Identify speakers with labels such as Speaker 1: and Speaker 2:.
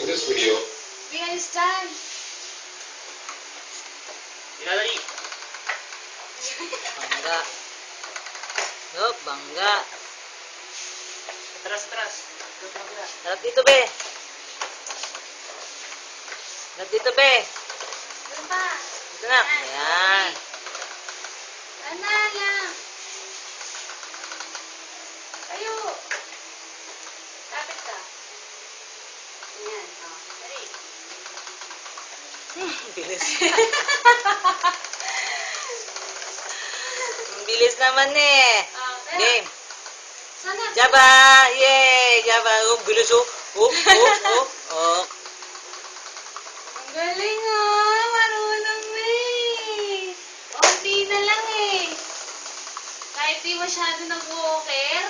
Speaker 1: In this video,
Speaker 2: Behind stand.
Speaker 3: Nilalali.
Speaker 4: Bangga. Yup, bangga.
Speaker 3: Tras.
Speaker 4: Harap dito, be. Harap dito, be.
Speaker 2: Doon pa.
Speaker 4: Dito na. Ayan.
Speaker 2: Ana lang. Tayo. Lapit ka. Ayan. Oh, dali.
Speaker 4: Bilis. Ang bilis naman eh.
Speaker 2: Pero,
Speaker 4: Game.
Speaker 2: sana.
Speaker 4: Jaba! Yay! Jaba! Bilis oh. Oh.
Speaker 2: Ang galing ah. Marunong na eh. Unti na lang eh. Kahit di masyado nag-walker.